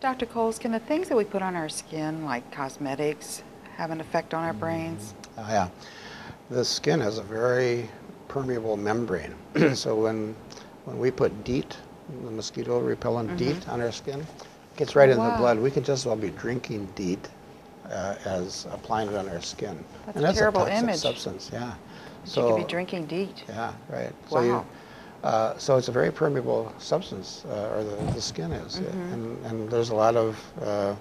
Dr. Kohls, can the things that we put on our skin, like cosmetics, have an effect on our brains? Oh, yeah. The skin has a very permeable membrane. So when we put DEET, the mosquito repellent DEET on our skin, it gets right in the blood. We could just as well be drinking DEET as applying it on our skin. That's a terrible toxic image. Substance, yeah. So you could be drinking DEET. Yeah, right. Wow. So it's a very permeable substance, or the skin is, and there's a lot of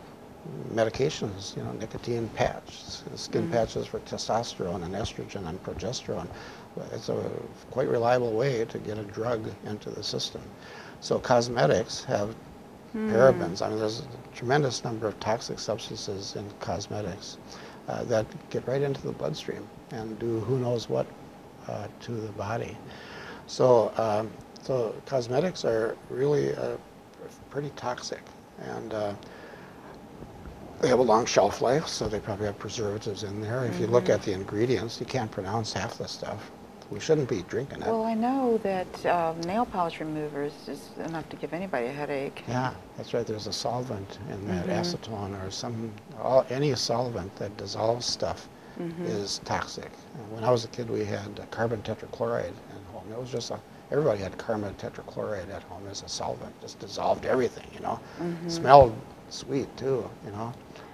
medications, nicotine patch, skin patches for testosterone and estrogen and progesterone. It's a quite reliable way to get a drug into the system. So cosmetics have parabens. I mean, there's a tremendous number of toxic substances in cosmetics that get right into the bloodstream and do who knows what to the body. So, so cosmetics are really pretty toxic, and they have a long shelf life, so they probably have preservatives in there. If you look at the ingredients, you can't pronounce half the stuff. We shouldn't be drinking it. Well, I know that nail polish removers is enough to give anybody a headache. Yeah, that's right. There's a solvent in that, acetone or any solvent that dissolves stuff is toxic. And when I was a kid, we had carbon tetrachloride at home. It was just everybody had carbon tetrachloride at home as a solvent. Just dissolved everything, Smelled sweet too,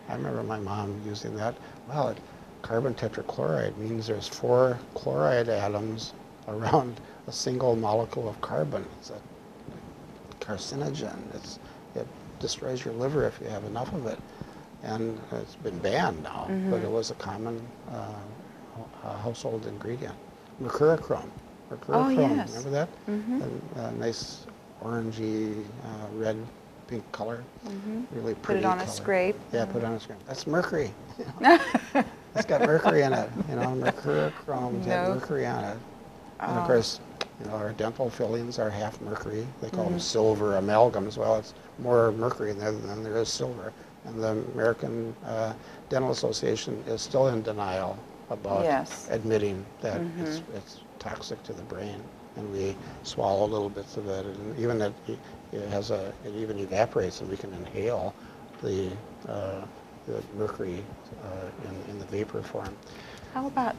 I remember my mom using that. Well, carbon tetrachloride means there's 4 chloride atoms around a single molecule of carbon. It's a carcinogen. It destroys your liver if you have enough of it. And it's been banned now, but it was a common household ingredient. Mercurochrome. Oh, yes. Remember that? A nice orangey, red, pink color. Really pretty. Put it on color. a scrape. Yeah, put it on a scrape. That's mercury. It's got mercury in it. Mercurochrome has mercury on it. And of course, our dental fillings are half mercury. They call them silver amalgams. Well, it's more mercury in there than there is silver. And the American Dental Association is still in denial about admitting that it's toxic to the brain. And we swallow little bits of it, and even it even evaporates, and we can inhale the mercury in the vapor form. How about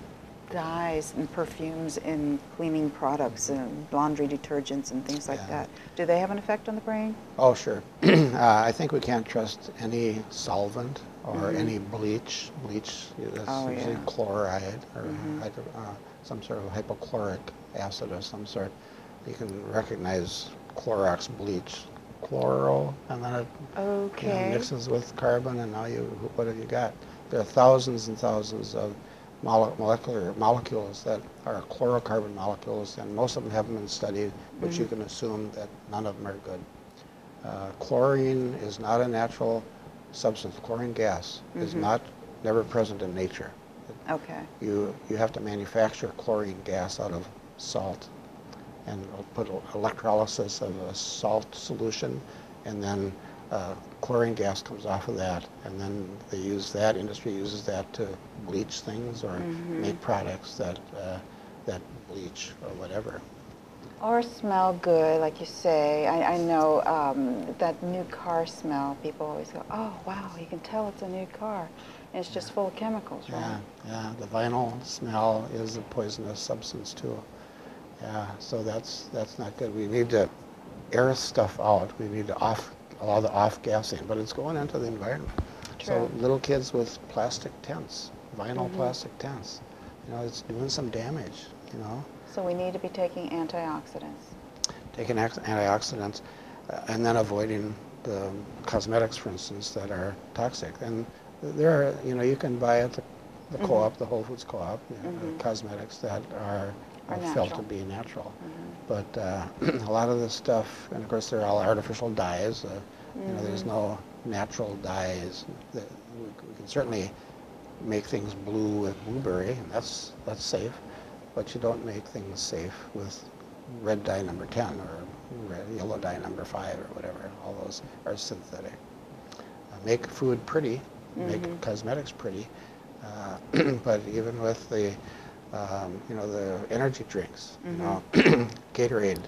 dyes and perfumes in cleaning products and laundry detergents and things like that? Do they have an effect on the brain? Oh, sure. I think we can't trust any solvent or any bleach. Bleach is usually chloride or some sort of hypochloric acid of some sort. You can recognize Clorox bleach, chloro, and then it mixes with carbon, and now what have you got? There are thousands and thousands of molecular molecules that are chlorocarbon molecules, and most of them haven't been studied, but you can assume that none of them are good. Chlorine is not a natural substance. Chlorine gas is never present in nature. Okay. You have to manufacture chlorine gas out of salt, and put electrolysis of a salt solution, and then chlorine gas comes off of that, and then they use that, industry uses that to bleach things or make products that bleach or whatever. Or smell good, like you say. I know that new car smell, people always go, oh wow, you can tell it's a new car. And it's just full of chemicals, right? Yeah, the vinyl smell is a poisonous substance too. Yeah, so that's not good. We need to air stuff out. We need to allow the off-gassing, but it's going into the environment. True. So little kids with plastic tents, vinyl plastic tents, it's doing some damage, So we need to be taking antioxidants. Taking antioxidants, and then avoiding the cosmetics, for instance, that are toxic. And there are, you can buy at the co-op, the Whole Foods co-op, cosmetics that are felt to be natural. But a lot of this stuff, and of course they're all artificial dyes, there's no natural dyes. We can certainly make things blue with blueberry, and that's safe, but you don't make things safe with red dye number 10 or yellow dye number 5 or whatever. All those are synthetic. Make food pretty, make cosmetics pretty, but even with the the energy drinks, Gatorade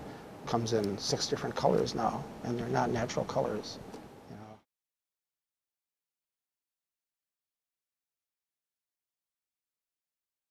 comes in 6 different colors now, and they're not natural colors.